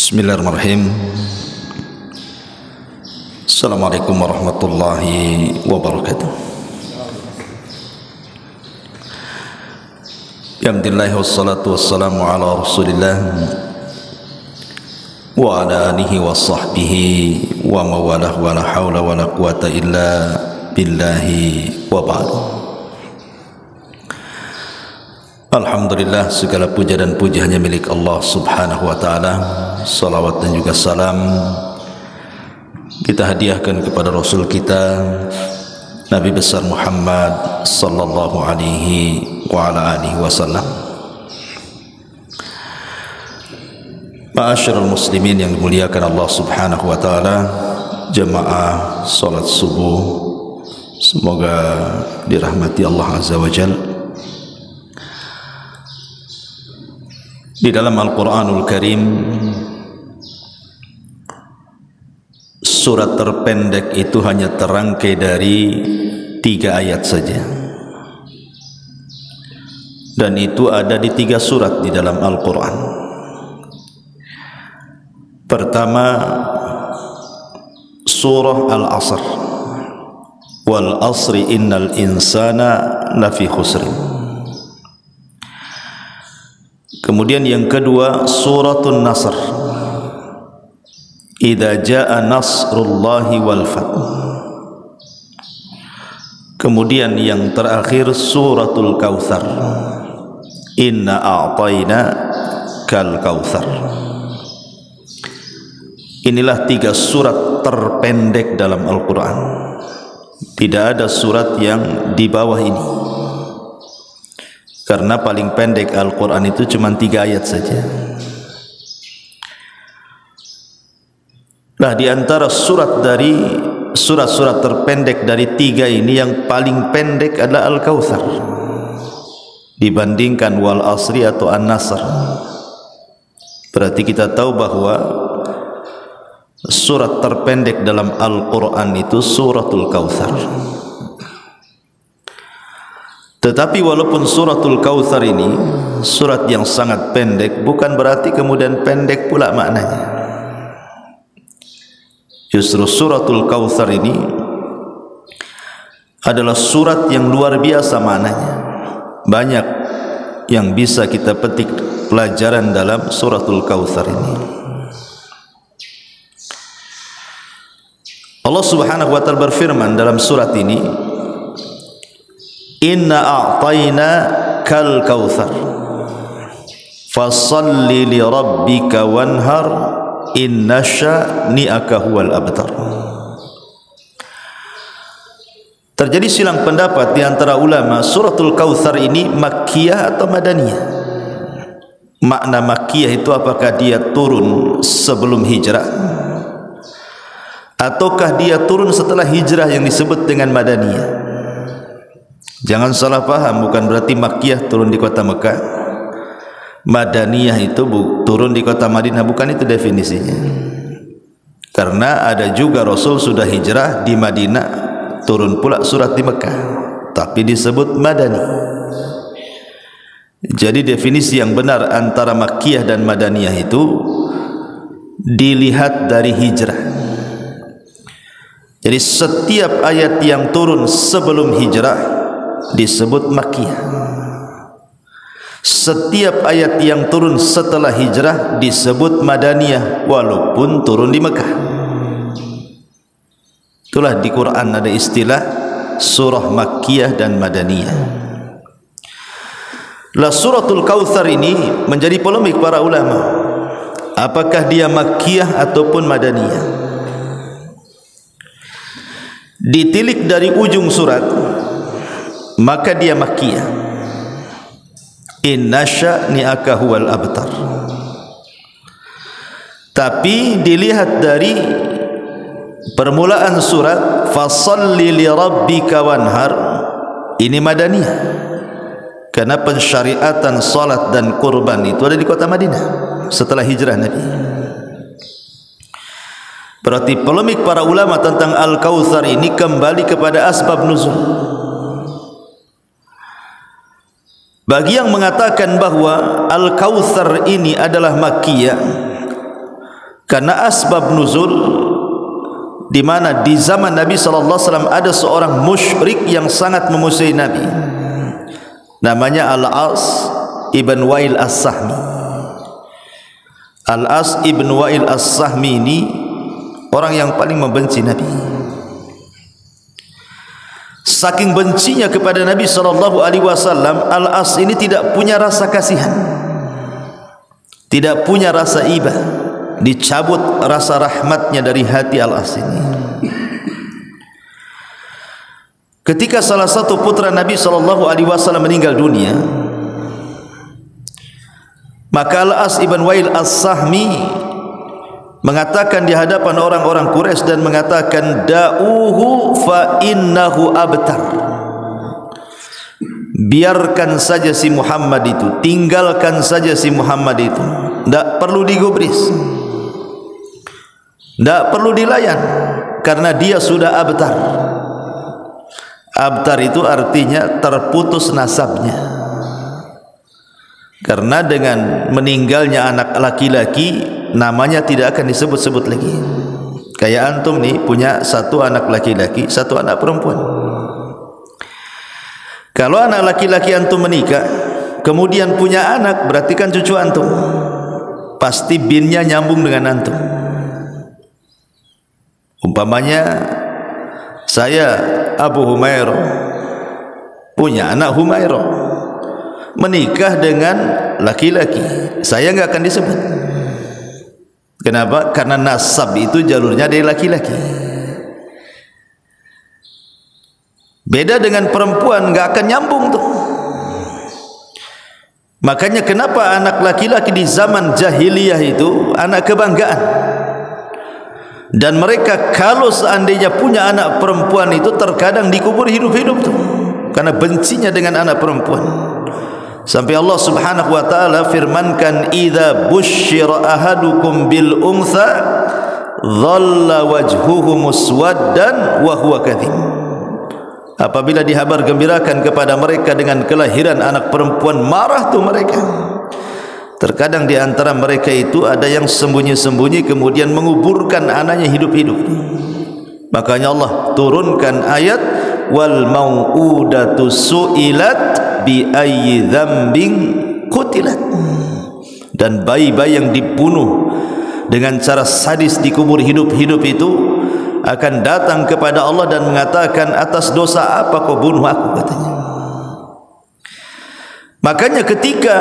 Bismillahirrahmanirrahim. Assalamualaikum warahmatullahi wabarakatuh. Alhamdulillah wassalatu wassalamu ala Rasulillah wa ala alihi wa sahbihi wa mawalah wa la hawla wa la quwata illa billahi wa ba'du. Alhamdulillah, segala puja dan puji hanya milik Allah subhanahu wa ta'ala. Salawat dan juga salam kita hadiahkan kepada Rasul kita Nabi besar Muhammad sallallahu alaihi wa ala alihi wasallam. Ma'asyiral muslimin yang dimuliakan Allah subhanahu wa ta'ala, jemaah salat subuh, semoga dirahmati Allah azza wa jalla. Di dalam Al-Quranul Karim, surat terpendek itu hanya terangkai dari 3 ayat saja, dan itu ada di 3 surat di dalam Al-Quran. Pertama, surah Al-Asr, wal asri innal insana lafi khusrin. Kemudian yang kedua, suratul Nasr, idza jaa nasrullahi wal fath. Kemudian yang terakhir, suratul Kautsar, inna a'tayna kal kautsar. Inilah 3 surat terpendek dalam Al-Quran. Tidak ada surat yang di bawah ini, karena paling pendek Al-Quran itu cuma 3 ayat saja. Nah, di antara surat-surat terpendek dari 3 ini, yang paling pendek adalah Al-Kautsar dibandingkan wal asri atau An-Nasr. Berarti kita tahu bahwa surat terpendek dalam Al-Quran itu suratul Kautsar. Tetapi walaupun suratul Kautsar ini surat yang sangat pendek, bukan berarti kemudian pendek pula maknanya. Justru suratul Kautsar ini adalah surat yang luar biasa maknanya. Banyak yang bisa kita petik pelajaran dalam suratul Kautsar ini. Allah subhanahu wa ta'ala berfirman dalam surat ini, inna a'tayna kal kautsar fasalli li rabbika wanhar inna sya'ni'aka huwal abtar. Terjadi silang pendapat di antara ulama, suratul Kautsar ini makkiyah atau madaniyah. Makna makkiyah itu apakah dia turun sebelum hijrah, ataukah dia turun setelah hijrah yang disebut dengan madaniyah. Jangan salah paham, bukan berarti Makkiyah turun di kota Mekah, Madaniyah itu turun di kota Madinah, bukan itu definisinya. Karena ada juga Rasul sudah hijrah di Madinah, turun pula surat di Mekah, tapi disebut Madani. Jadi definisi yang benar antara Makkiyah dan Madaniyah itu dilihat dari hijrah. Jadi setiap ayat yang turun sebelum hijrah disebut Makkiyah. Setiap ayat yang turun setelah hijrah disebut Madaniyah, walaupun turun di Mekah. Itulah di Quran ada istilah surah Makkiyah dan Madaniyah. Lah, suratul Kautsar ini menjadi polemik para ulama, apakah dia Makkiyah ataupun Madaniyah. Ditilik dari ujung surat, maka dia Makkiyah. Inna sya'ni'aka huwal abtar. Tapi dilihat dari permulaan surat, fasalli li rabbika wanhar, ini Madaniyah, karena pensyariatan salat dan kurban itu ada di kota Madinah setelah hijrah Nabi. Berarti polemik para ulama tentang Al-Kautsar ini kembali kepada asbab nuzul. Bagi yang mengatakan bahwa Al-Kautsar ini adalah Makkiyah, Karena asbab nuzul, di mana di zaman Nabi SAW ada seorang musyrik yang sangat memusuhi Nabi, namanya Al-As ibn Wa'il As-Sahmi. Al-As ibn Wa'il As-Sahmi ini orang yang paling membenci Nabi. Saking bencinya kepada Nabi SAW, Al-As ini tidak punya rasa kasihan, tidak punya rasa iba. Dicabut rasa rahmatnya dari hati Al-As ini. Ketika salah satu putra Nabi SAW meninggal dunia, maka Al-As ibn Wa'il As-Sahmi mengatakan di hadapan orang-orang Quraisy dan mengatakan, da'uhu fa innahu abtar. Biarkan saja si Muhammad itu, tinggalkan saja si Muhammad itu, tidak perlu digubris, tidak perlu dilayan, karena dia sudah abtar. Abtar itu artinya terputus nasabnya, karena dengan meninggalnya anak laki-laki, namanya tidak akan disebut-sebut lagi. Kayak antum nih punya satu anak laki-laki, satu anak perempuan. Kalau anak laki-laki antum menikah, kemudian punya anak, berarti kan cucu antum, pasti binnya nyambung dengan antum. Umpamanya saya Abu Humairah punya anak Humairah, menikah dengan laki-laki, saya enggak akan disebut. Kenapa? Karena nasab itu jalurnya dari laki-laki. Beda dengan perempuan, enggak akan nyambung tuh. Makanya kenapa anak laki-laki di zaman jahiliyah itu anak kebanggaan, dan mereka kalau seandainya punya anak perempuan itu terkadang dikubur hidup-hidup tuh, karena bencinya dengan anak perempuan. Sampai Allah Subhanahu wa taala firmankan, idza busyira ahadukum bil untha dhalla wajhuhu muswaddan wa huwa kadhib. Apabila dihabar gembirakan kepada mereka dengan kelahiran anak perempuan, marah tuh mereka. Terkadang di antara mereka itu ada yang sembunyi-sembunyi kemudian menguburkan anaknya hidup-hidup. Makanya Allah turunkan ayat, wal mau'udatu su'ilat bi ayyi dzambin qutilat. Dan bayi-bayi yang dibunuh dengan cara sadis dikubur hidup-hidup itu akan datang kepada Allah dan mengatakan, atas dosa apa kau bunuh aku, katanya. Makanya ketika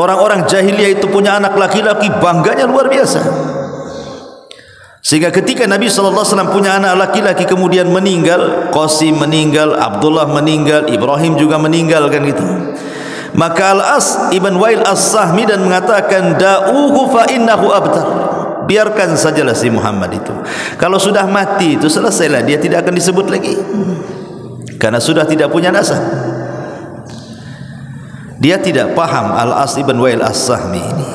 orang-orang jahiliyah itu punya anak laki-laki, bangganya luar biasa. Sehingga ketika Nabi SAW punya anak laki-laki kemudian meninggal, Qasim meninggal, Abdullah meninggal, Ibrahim juga meninggal, kan gitu. Maka Al-As ibn Wa'il As-Sahmi dan mengatakan, da'uhu fa innahu abtar. Biarkan sajalah si Muhammad itu, kalau sudah mati itu selesailah, dia tidak akan disebut lagi, karena sudah tidak punya nasab. Dia tidak paham, Al-As ibn Wa'il As-Sahmi ini,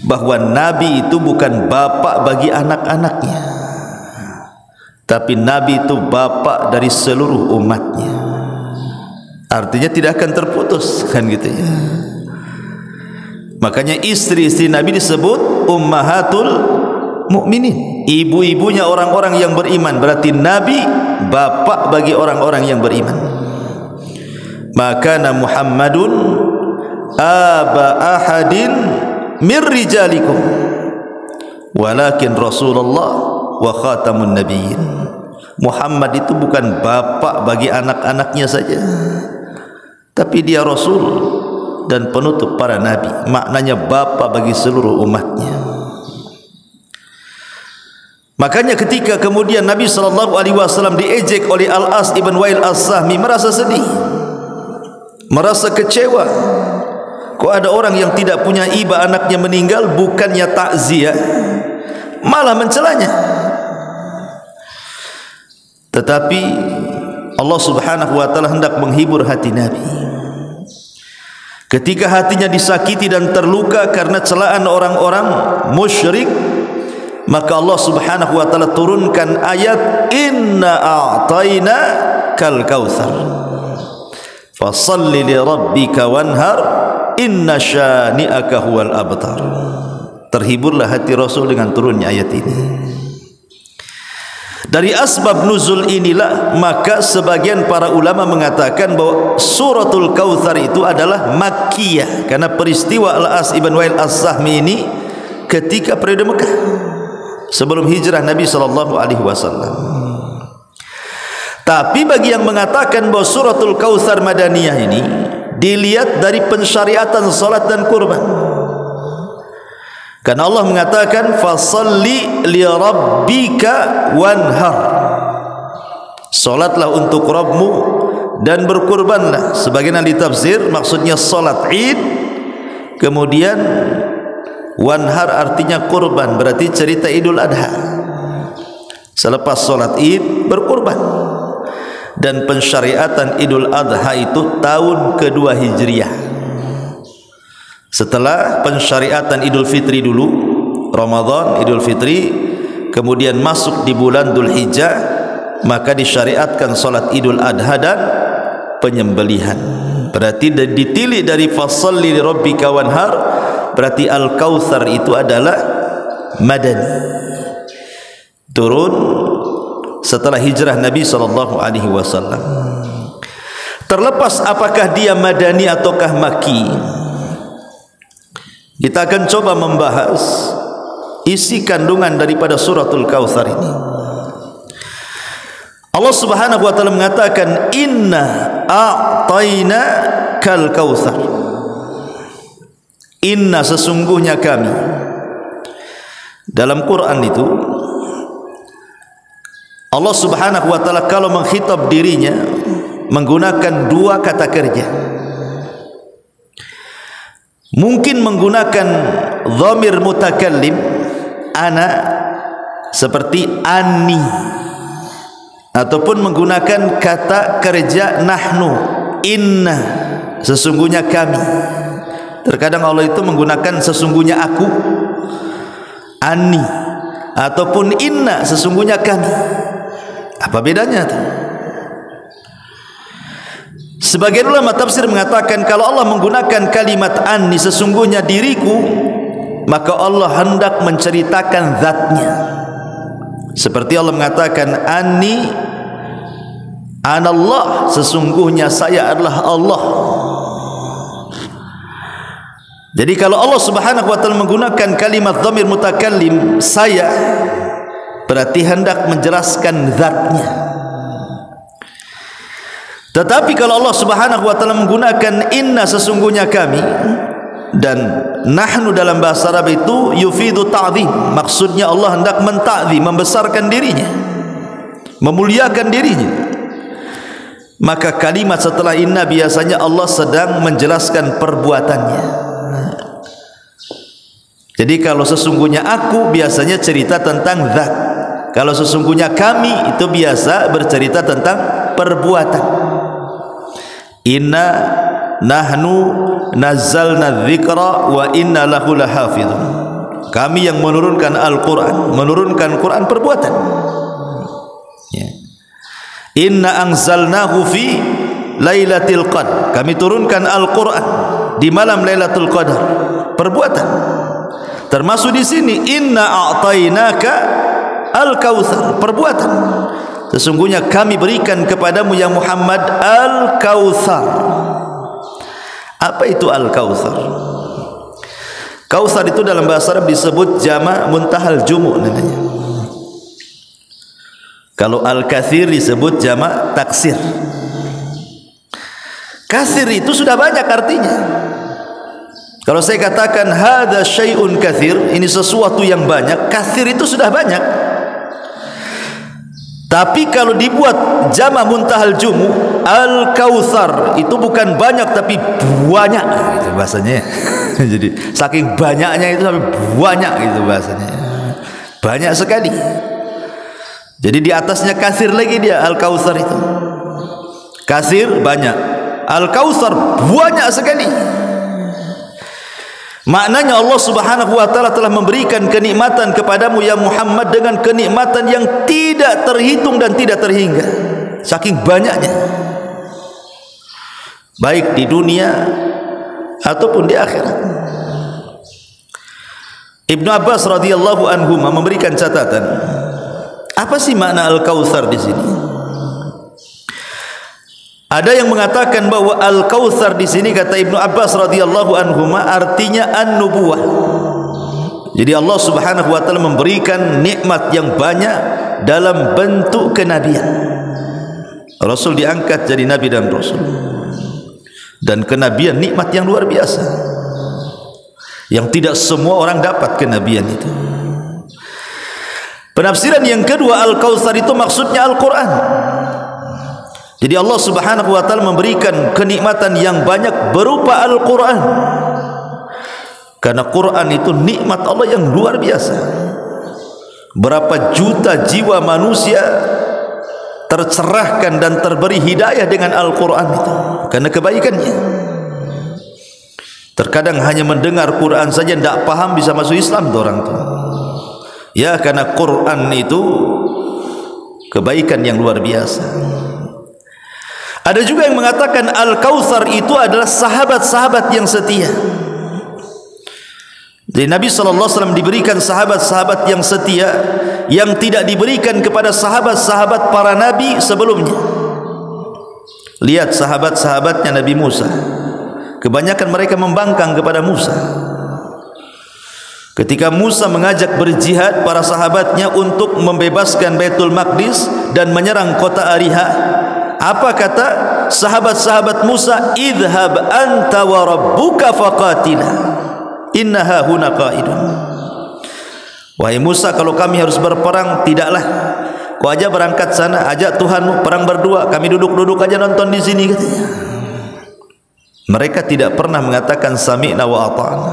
bahwa Nabi itu bukan bapak bagi anak-anaknya, tapi Nabi itu bapak dari seluruh umatnya. Artinya tidak akan terputus, kan gitu ya. Makanya istri-istri Nabi disebut ummahatul mukminin, ibu-ibunya orang-orang yang beriman. Berarti Nabi bapak bagi orang-orang yang beriman. Maka Muhammadun aba ahadin min rijalikum walakin Rasulullah wa khatamun nabiyyin. Muhammad itu bukan bapak bagi anak-anaknya saja, tapi dia Rasul dan penutup para nabi. Maknanya bapak bagi seluruh umatnya. Makanya ketika kemudian Nabi SAW diejek oleh Al-As ibn Wa'il As-Sahmi, merasa sedih, merasa kecewa. Kok ada orang yang tidak punya iba anaknya meninggal, bukannya takziah malah mencelanya. Tetapi Allah Subhanahu wa taala hendak menghibur hati Nabi. Ketika hatinya disakiti dan terluka karena celaan orang-orang musyrik, maka Allah Subhanahu wa taala turunkan ayat, inna a'tayna kal kautsar fasalli li rabbika wanhar inna syani'aka huwal abtar. terhiburlah hati Rasul dengan turunnya ayat ini. Dari asbab nuzul inilah maka sebagian para ulama mengatakan bahwa suratul Kautsar itu adalah Makkiyah, karena peristiwa Al-As ibn Wa'il As-Sahmi ini ketika periode Mekah sebelum hijrah Nabi SAW. Tapi bagi yang mengatakan bahwa suratul Kautsar Madaniyah ini dilihat dari pensyariatan salat dan kurban, karena Allah mengatakan fasalli li rabbika wanhar, salatlah untuk Rabbmu dan berkurbanlah. Sebagian ahli tafsir maksudnya salat Id, kemudian wanhar artinya kurban, berarti cerita Idul Adha. Selepas salat Id berkurban. Dan pensyariatan Idul Adha itu tahun kedua Hijriah. Setelah pensyariatan Idul Fitri dulu, Ramadan, Idul Fitri, kemudian masuk di bulan Dzul Hijjah, maka disyariatkan salat Idul Adha dan penyembelihan. Berarti ditilik dari fasalli li rabbika wanhar, berarti Al-Kautsar itu adalah Madani, turun setelah hijrah Nabi SAW. Terlepas apakah dia Madani ataukah Makki, kita akan coba membahas isi kandungan daripada suratul Kautsar ini. Allah Subhanahu wa taala mengatakan inna a'tayna kal kautsar. Inna, sesungguhnya kami. Dalam Quran itu Allah Subhanahu wa taala kalau mengkhitab dirinya menggunakan dua kata kerja. Mungkin menggunakan dhamir mutakallim ana seperti ani, ataupun menggunakan kata kerja nahnu, inna, sesungguhnya kami. Terkadang Allah itu menggunakan sesungguhnya aku, ani, ataupun inna, sesungguhnya kami. Apa bedanya tuh? Sebagian ulama tafsir mengatakan kalau Allah menggunakan kalimat anni, sesungguhnya diriku, maka Allah hendak menceritakan zatnya. Seperti Allah mengatakan anni anallah, sesungguhnya saya adalah Allah. Jadi kalau Allah Subhanahu wa taala menggunakan kalimat dhamir mutakallim saya, berarti hendak menjelaskan zatnya. Tetapi kalau Allah Subhanahu wa taala menggunakan inna, sesungguhnya kami, dan nahnu dalam bahasa Arab itu yufidu ta'zim, maksudnya Allah hendak mentakzim, membesarkan dirinya, memuliakan dirinya. Maka kalimat setelah inna biasanya Allah sedang menjelaskan perbuatannya. Jadi kalau sesungguhnya aku biasanya cerita tentang zat, kalau sesungguhnya kami itu biasa bercerita tentang perbuatan. Inna nahnu nazzalna dzikra wa inna lahu lahafizun. Kami yang menurunkan Al-Quran, menurunkan Quran perbuatan. Ya. Inna anzalnahu fi lailatul qadar. Kami turunkan Al-Quran di malam Lailatul Qadar, perbuatan. Termasuk di sini inna a'tainaka al-kautsar, perbuatan. Sesungguhnya kami berikan kepadamu ya Muhammad al-kautsar. Apa itu al-kautsar? Kautsar itu dalam bahasa Arab disebut jama' muntahal jumu' namanya. Kalau al-katsir disebut jama' taksir. Katsir itu sudah banyak artinya. Kalau saya katakan hadza syai'un katsir, ini sesuatu yang banyak, katsir itu sudah banyak. Tapi kalau dibuat jama' muntahal jumu, al-kautsar itu bukan banyak tapi banyak gitu bahasanya. Jadi saking banyaknya itu sampai banyak gitu bahasanya. Banyak sekali. Jadi di atasnya kasir lagi dia al-kautsar itu. Kasir banyak, al-kautsar banyak sekali. Maknanya Allah Subhanahu wa taala telah memberikan kenikmatan kepadamu ya Muhammad dengan kenikmatan yang tidak terhitung dan tidak terhingga, saking banyaknya, baik di dunia ataupun di akhirat. Ibnu Abbas radhiyallahu anhu memberikan catatan. Apa sih makna Al-Kautsar di sini? Ada yang mengatakan bahwa Al-Kautsar di sini, kata Ibnu Abbas radhiyallahu anhu, artinya an-nubuwah. Jadi Allah Subhanahu wa taala memberikan nikmat yang banyak dalam bentuk kenabian. Rasul diangkat jadi nabi dan rasul. Dan kenabian nikmat yang luar biasa, yang tidak semua orang dapat kenabian itu. Penafsiran yang kedua, Al-Kautsar itu maksudnya Al-Quran. Jadi Allah Subhanahu wa taala memberikan kenikmatan yang banyak berupa Al-Quran. Karena Quran itu nikmat Allah yang luar biasa. Berapa juta jiwa manusia tercerahkan dan terberi hidayah dengan Al-Quran itu karena kebaikannya. Terkadang hanya mendengar Quran saja tidak paham bisa masuk Islam itu orang itu. Ya, karena Quran itu kebaikan yang luar biasa. Ada juga yang mengatakan Al-Kautsar itu adalah sahabat-sahabat yang setia. Jadi Nabi SAW diberikan sahabat-sahabat yang setia, yang tidak diberikan kepada sahabat-sahabat para nabi sebelumnya. Lihat sahabat-sahabatnya Nabi Musa, kebanyakan mereka membangkang kepada Musa. Ketika Musa mengajak berjihad para sahabatnya untuk membebaskan Baitul Maqdis dan menyerang kota Ariha, apa kata sahabat-sahabat Musa? Idhab anta wa rabbuka faqatila innaha huna qaidun. Wahai Musa, kalau kami harus berperang, tidaklah kau aja berangkat sana, ajak Tuhanmu perang berdua, kami duduk-duduk aja nonton di sini, katanya. Mereka tidak pernah mengatakan sami'na wa ata'na,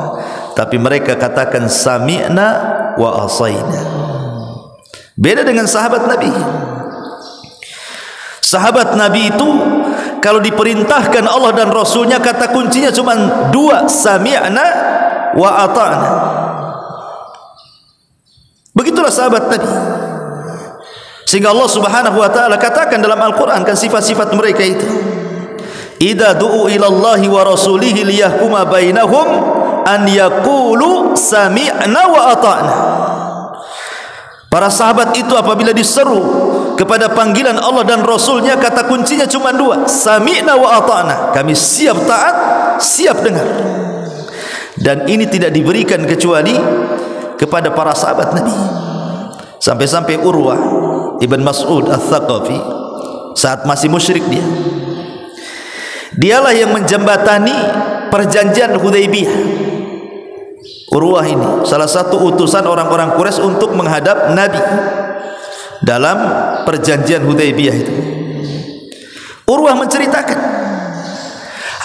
tapi mereka katakan sami'na wa asaina. Beda dengan sahabat Nabi. Sahabat Nabi itu kalau diperintahkan Allah dan Rasulnya, kata kuncinya cuma dua, sami'na wa ata'na. Begitulah sahabat Nabi. Sehingga Allah Subhanahu wa taala katakan dalam Al-Qur'an kan sifat-sifat mereka itu. Idza du'u ila Allahi wa rasulihi liyahkuma bainahum an yaqulu sami'na wa ata'na. Para sahabat itu apabila diseru kepada panggilan Allah dan Rasulnya, kata kuncinya cuma dua, sami'na wa ata'na. Kami siap taat, siap dengar. Dan ini tidak diberikan kecuali kepada para sahabat Nabi. Sampai-sampai Urwah Ibn Mas'ud Al-Thaqafi, saat masih musyrik dialah yang menjembatani perjanjian Hudaybiyah. Urwah ini salah satu utusan orang-orang Quraisy untuk menghadap Nabi dalam perjanjian Hudaybiyah itu. Urwah menceritakan,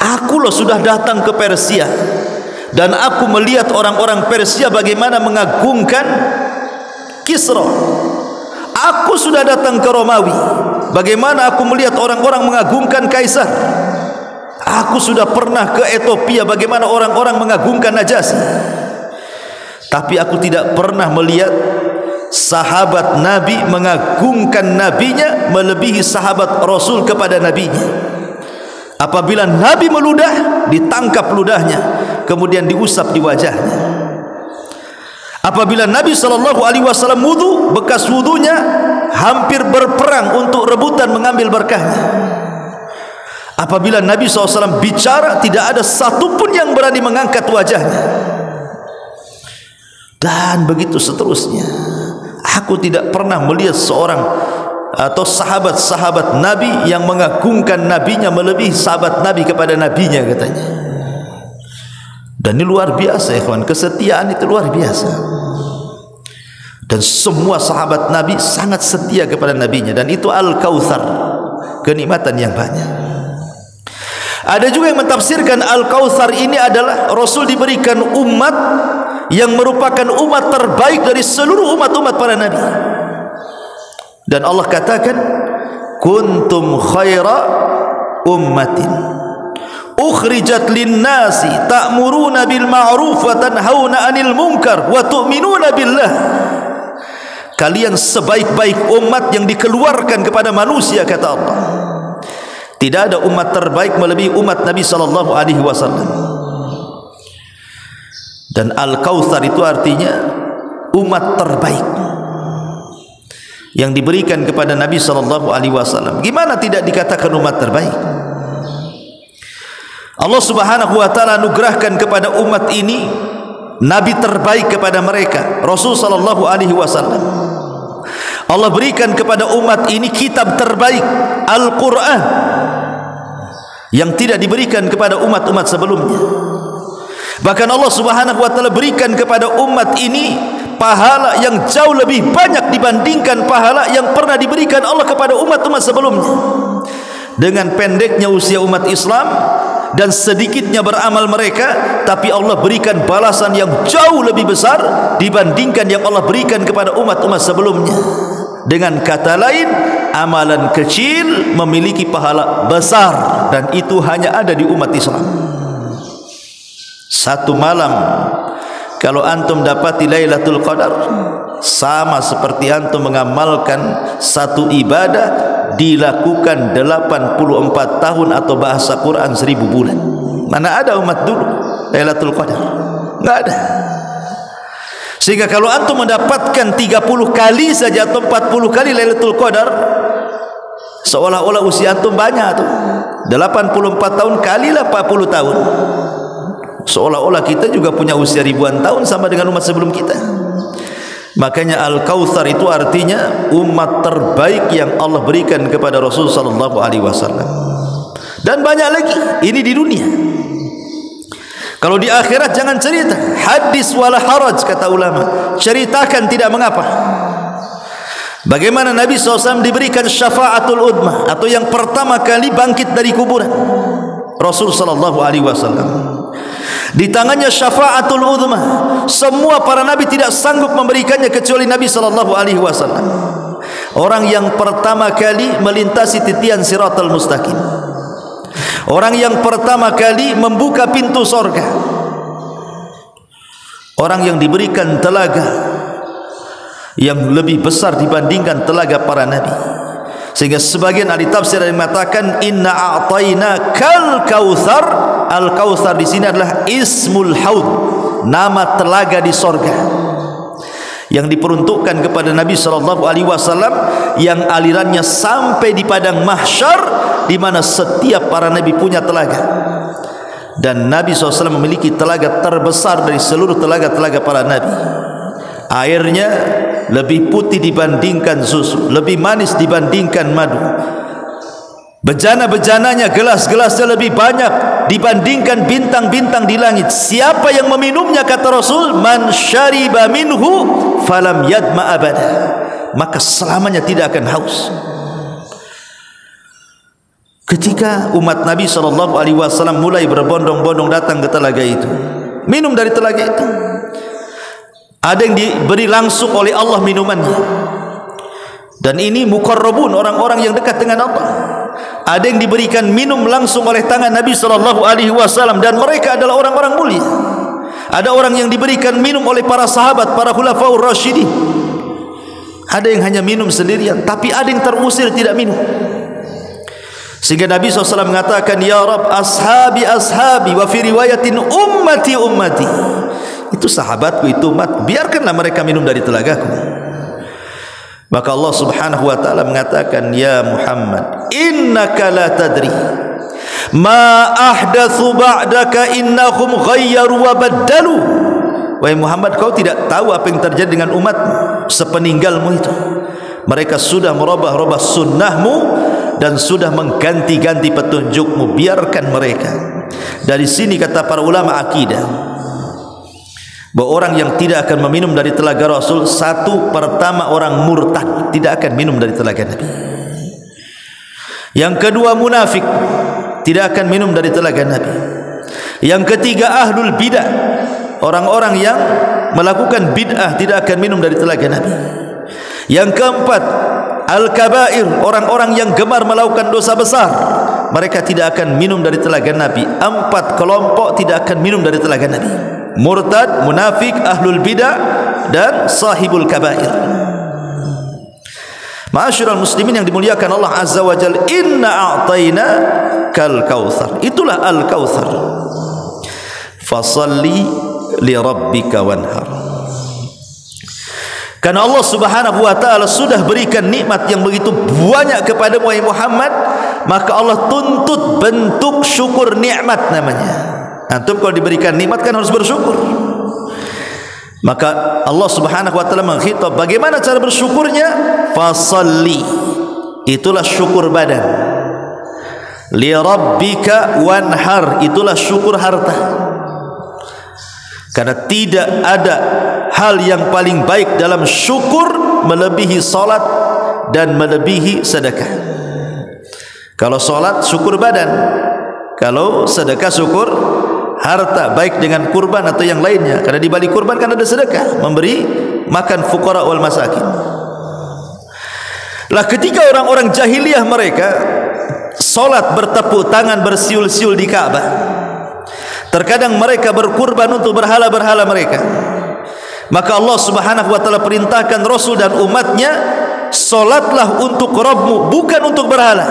aku loh sudah datang ke Persia dan aku melihat orang-orang Persia bagaimana mengagungkan Kisra. Aku sudah datang ke Romawi, bagaimana aku melihat orang-orang mengagungkan Kaisar. Aku sudah pernah ke Ethiopia, bagaimana orang-orang mengagungkan Najasyi. Tapi aku tidak pernah melihat sahabat Nabi mengagungkan nabinya melebihi sahabat Rasul kepada nabinya. Apabila Nabi meludah, ditangkap ludahnya, kemudian diusap di wajahnya. Apabila Nabi SAW wudu, bekas wudunya hampir berperang untuk rebutan mengambil berkahnya. Apabila Nabi SAW bicara, tidak ada satupun yang berani mengangkat wajahnya. Dan begitu seterusnya. Aku tidak pernah melihat seorang atau sahabat-sahabat Nabi yang mengagungkan nabinya melebihi sahabat Nabi kepada nabinya, katanya. Dan ini luar biasa, ikhwan. Kesetiaan itu luar biasa. Dan semua sahabat Nabi sangat setia kepada nabinya, dan itu Al-Kautsar, kenikmatan yang banyak. Ada juga yang mentafsirkan Al-Kautsar ini adalah Rasul diberikan umat yang merupakan umat terbaik dari seluruh umat-umat para nabi. Dan Allah katakan, kuntum khaira ummatin ukhrijat linnasi ta'muruna bil ma'ruf wa tanhauna 'anil munkar wa tu'minuna billah. Kalian sebaik-baik umat yang dikeluarkan kepada manusia, kata Allah. Tidak ada umat terbaik melebihi umat Nabi sallallahu alaihi wasallam. Dan Al-Kautsar itu artinya umat terbaik yang diberikan kepada Nabi SAW. Gimana tidak dikatakan umat terbaik? Allah Subhanahu wa taala anugerahkan kepada umat ini nabi terbaik kepada mereka, Rasul sallallahu alaihi wasallam. Allah berikan kepada umat ini kitab terbaik, Al-Qur'an, yang tidak diberikan kepada umat-umat sebelumnya. Bahkan Allah Subhanahu wa taala berikan kepada umat ini pahala yang jauh lebih banyak dibandingkan pahala yang pernah diberikan Allah kepada umat-umat sebelumnya. Dengan pendeknya usia umat Islam dan sedikitnya beramal mereka, tapi Allah berikan balasan yang jauh lebih besar dibandingkan yang Allah berikan kepada umat-umat sebelumnya. Dengan kata lain, amalan kecil memiliki pahala besar, dan itu hanya ada di umat Islam. Satu malam kalau antum dapati Lailatul Qadar, sama seperti antum mengamalkan satu ibadah dilakukan 84 tahun, atau bahasa Quran 1000 bulan. Mana ada umat dulu Lailatul Qadar? Enggak ada. Sehingga kalau antum mendapatkan 30 kali saja atau 40 kali Lailatul Qadar, seolah-olah usia antum banyak tuh. 84 tahun kalilah 40 tahun. Seolah-olah kita juga punya usia ribuan tahun sama dengan umat sebelum kita. Makanya Al-Kautsar itu artinya umat terbaik yang Allah berikan kepada Rasul sallallahu alaihi wasallam. Dan banyak lagi, ini di dunia. Kalau di akhirat jangan cerita, hadis wala haraj kata ulama, ceritakan tidak mengapa. Bagaimana Nabi SAW diberikan syafaatul udmah, atau yang pertama kali bangkit dari kuburan, Rasul sallallahu alaihi wasallam. Di tangannya syafaatul udmah. Semua para nabi tidak sanggup memberikannya kecuali Nabi sallallahu alaihi wasallam. Orang yang pertama kali melintasi titian siratal mustaqim. Orang yang pertama kali membuka pintu sorga. Orang yang diberikan telaga yang lebih besar dibandingkan telaga para nabi. Sehingga sebagian ahli tafsir yang mengatakan inna a'tayna kal kautsar. Al-Kautsar di sini adalah ismul haud, nama telaga di sorga, yang diperuntukkan kepada Nabi sallallahu alaihi wasallam, yang alirannya sampai di padang mahsyar, di mana setiap para nabi punya telaga. Dan Nabi SAW memiliki telaga terbesar dari seluruh telaga-telaga para nabi. Airnya lebih putih dibandingkan susu, lebih manis dibandingkan madu. Bejana-bejananya, gelas-gelasnya lebih banyak dibandingkan bintang-bintang di langit. Siapa yang meminumnya, kata Rasul, man syariba minhu falam yadma abada, maka selamanya tidak akan haus. Ketika umat Nabi SAW mulai berbondong-bondong datang ke telaga itu, minum dari telaga itu, ada yang diberi langsung oleh Allah minumannya, dan ini muqarrabun, orang-orang yang dekat dengan Allah. Ada yang diberikan minum langsung oleh tangan Nabi SAW, dan mereka adalah orang-orang mulia. Ada orang yang diberikan minum oleh para sahabat, para khulafaur rasyidin. Ada yang hanya minum sendirian, tapi ada yang terusir tidak minum. Sehingga Nabi SAW mengatakan, ya Rabb, ashabi ashabi, wa fi riwayatin ummati ummati. Itu sahabatku, itu umat, biarkanlah mereka minum dari telagaku. Maka Allah Subhanahu wa taala mengatakan, ya Muhammad, innaka la tadri ma ahdatsu ba'daka innahum ghayyaru wa baddalu. Wahai Muhammad, kau tidak tahu apa yang terjadi dengan umatmu sepeninggalmu itu. Mereka sudah merubah-rubah sunnahmu dan sudah mengganti-ganti petunjukmu. Biarkan mereka. Dari sini kata para ulama akidah, bahwa orang yang tidak akan meminum dari telaga Rasul, satu, pertama orang murtad, tidak akan minum dari telaga Nabi. Yang kedua munafik, tidak akan minum dari telaga Nabi. Yang ketiga ahlul bid'ah, orang-orang yang melakukan bid'ah tidak akan minum dari telaga Nabi. Yang keempat al-kabair, orang-orang yang gemar melakukan dosa besar, mereka tidak akan minum dari telaga Nabi. 4 kelompok tidak akan minum dari telaga Nabi: murtad, munafik, ahlul bidah, dan sahibul kabair. Ma'asyiral muslimin yang dimuliakan Allah Azza wa Jalla, inna a'tayna kal kautsar. Itulah al-kautsar. Fasalli li rabbika wanhar. Karena Allah Subhanahu wa taala sudah berikan nikmat yang begitu banyak kepada Muhammad, maka Allah tuntut bentuk syukur nikmat namanya. Antum kalau diberikan nikmat kan harus bersyukur. Maka Allah Subhanahu wa taala mengkhitab bagaimana cara bersyukurnya? Fasalli, itulah syukur badan. Li rabbika wanhar, itulah syukur harta. Karena tidak ada hal yang paling baik dalam syukur melebihi salat dan melebihi sedekah. Kalau salat syukur badan, kalau sedekah syukur harta, baik dengan kurban atau yang lainnya. Karena di balik kurban kan ada sedekah, memberi makan fuqara wal masakin. Lah ketika orang-orang jahiliyah mereka salat bertepuk tangan bersiul-siul di Ka'bah, terkadang mereka berkurban untuk berhala-berhala mereka, maka Allah Subhanahu wa taala perintahkan Rasul dan umatnya, salatlah untuk Rabbmu, bukan untuk berhala,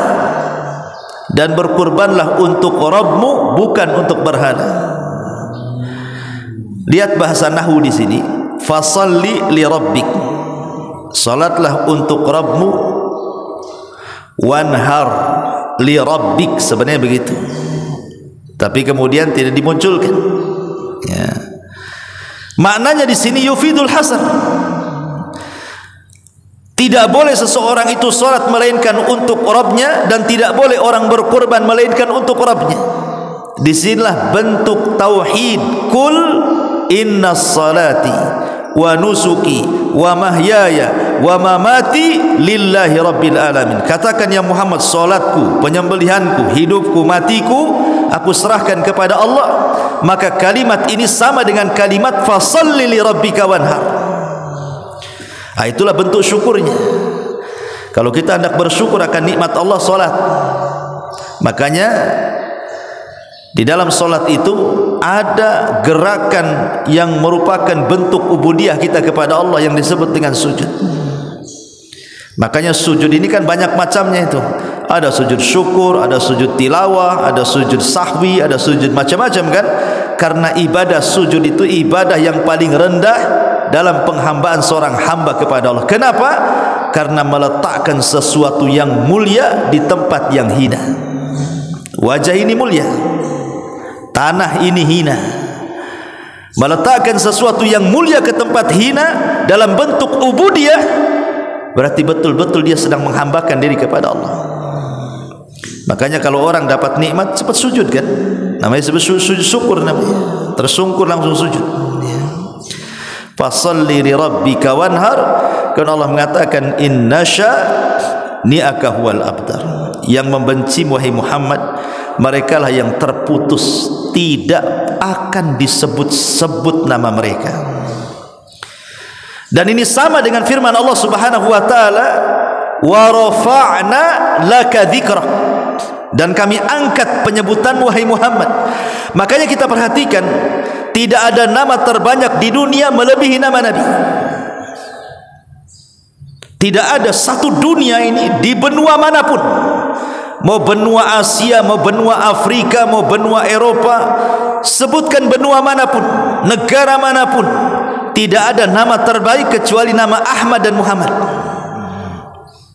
dan berkurbanlah untuk Rabbmu, bukan untuk berhala. Lihat bahasa nahwu di sini, fasalli li rabbik, salatlah untuk Rabbmu, wanhar li rabbik, sebenarnya begitu, tapi kemudian tidak dimunculkan. Ya. Maknanya di sini yufidul hasar. Tidak boleh seseorang itu salat melainkan untuk Rabbnya, dan tidak boleh orang berkurban melainkan untuk Rabbnya. Disinilah bentuk tauhid. Kul inna salati wa nusuki wa mahyaya wa mamati lillahi rabbil alamin. Katakan ya Muhammad, salatku, penyembelihanku, hidupku, matiku aku serahkan kepada Allah. Maka kalimat ini sama dengan kalimat fasalli li rabbika wanhar. Itulah bentuk syukurnya. Kalau kita hendak bersyukur akan nikmat Allah, salat, makanya di dalam salat itu ada gerakan yang merupakan bentuk ubudiyah kita kepada Allah yang disebut dengan sujud. Makanya sujud ini kan banyak macamnya itu. Ada sujud syukur, ada sujud tilawah, ada sujud sahwi, ada sujud macam-macam kan. Karena ibadah sujud itu ibadah yang paling rendah dalam penghambaan seorang hamba kepada Allah. Kenapa? Karena meletakkan sesuatu yang mulia di tempat yang hina. Wajah ini mulia, tanah ini hina. Meletakkan sesuatu yang mulia ke tempat hina dalam bentuk ubudiyah, berarti betul-betul dia sedang menghambakan diri kepada Allah. Makanya kalau orang dapat nikmat cepat sujud kan, namanya sujud syukur, namanya tersungkur langsung sujud. Fasalli li rabbika wanhar, karena Allah mengatakan inna syani'aka huwal abtar. Yang membenci wahai Muhammad, merekalah yang terputus, tidak akan disebut-sebut nama mereka. Dan ini sama dengan firman Allah Subhanahu wa taala, wa rafa'na laka dzikrak, dan kami angkat penyebutan wahai Muhammad. Makanya kita perhatikan, tidak ada nama terbanyak di dunia melebihi nama Nabi. Tidak ada satu dunia ini di benua manapun, mau benua Asia, mau benua Afrika, mau benua Eropa, sebutkan benua manapun, negara manapun, tidak ada nama terbaik kecuali nama Ahmad dan Muhammad.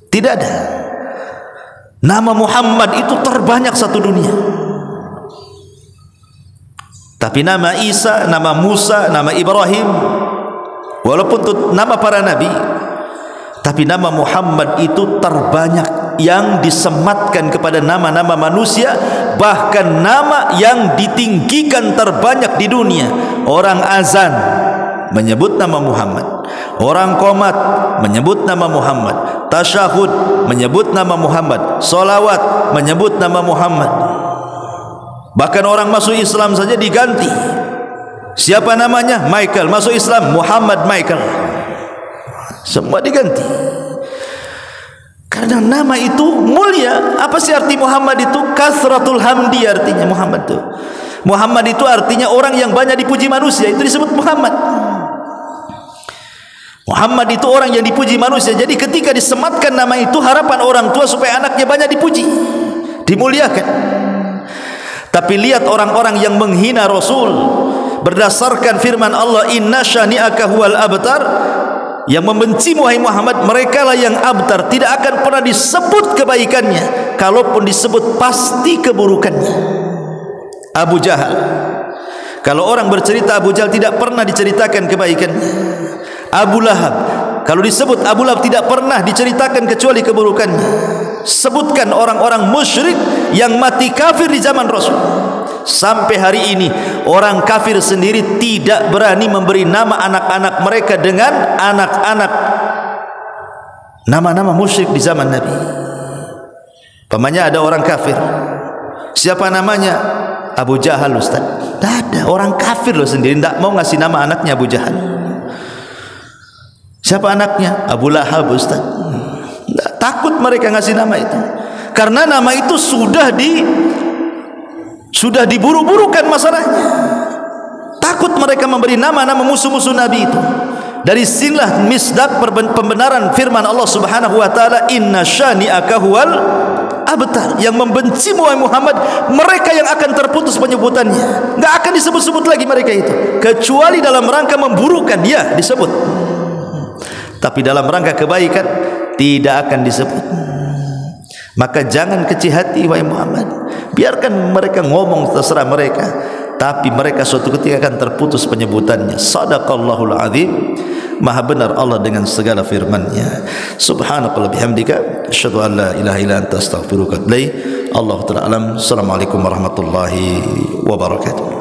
Tidak ada. Nama Muhammad itu terbanyak satu dunia. Tapi nama Isa, nama Musa, nama Ibrahim, walaupun itu nama para nabi, tapi nama Muhammad itu terbanyak yang disematkan kepada nama-nama manusia. Bahkan nama yang ditinggikan terbanyak di dunia. Orang azan menyebut nama Muhammad, orang qomat menyebut nama Muhammad, tasyahud menyebut nama Muhammad, solawat menyebut nama Muhammad. Bahkan orang masuk Islam saja diganti. Siapa namanya? Michael. Masuk Islam Muhammad Michael. Semua diganti. Karena nama itu mulia. Apa sih arti Muhammad itu? Kasratul hamdi artinya Muhammad itu. Muhammad itu artinya orang yang banyak dipuji manusia. Itu disebut Muhammad. Muhammad itu orang yang dipuji manusia. Jadi ketika disematkan nama itu, harapan orang tua supaya anaknya banyak dipuji, dimuliakan. Tapi lihat orang-orang yang menghina Rasul, berdasarkan firman Allah, inna syani'aka huwal abtar, yang membenci wahai Muhammad mereka lah yang abtar, tidak akan pernah disebut kebaikannya, kalaupun disebut pasti keburukannya. Abu Jahal, kalau orang bercerita Abu Jahal tidak pernah diceritakan kebaikannya. Abu Lahab, kalau disebut Abu Lahab tidak pernah diceritakan kecuali keburukannya. Sebutkan orang-orang musyrik yang mati kafir di zaman Rasul. Sampai hari ini orang kafir sendiri tidak berani memberi nama anak-anak mereka dengan anak-anak nama-nama musyrik di zaman Nabi. Pamannya ada orang kafir, siapa namanya? Abu Jahal, Ustaz. Tidak ada, orang kafir loh sendiri tidak mau ngasih nama anaknya Abu Jahal. Siapa anaknya? Abu Lahab, Ustaz. Takut mereka ngasih nama itu, karena nama itu sudah diburu-burukan masalahnya. Takut mereka memberi nama-nama musuh-musuh Nabi itu. Dari sinilah misdaq pembenaran firman Allah Subhanahu wa taala, inna syani'aka huwal abtar, yang membenci Muhammad mereka yang akan terputus penyebutannya. Enggak akan disebut-sebut lagi mereka itu, kecuali dalam rangka memburukan, ya disebut, tapi dalam rangka kebaikan tidak akan disebut. Maka jangan kecil hati wahai Muhammad, biarkan mereka ngomong terserah mereka, tapi mereka suatu ketika akan terputus penyebutannya. Sadaqallahul azim, maha benar Allah dengan segala firman-Nya. Subhanakallah bihamdika, asyhadu an la ilaha illa anta astaghfiruka wa atubu ilaik. Allahu ta'ala alam. Assalamualaikum warahmatullahi wabarakatuh.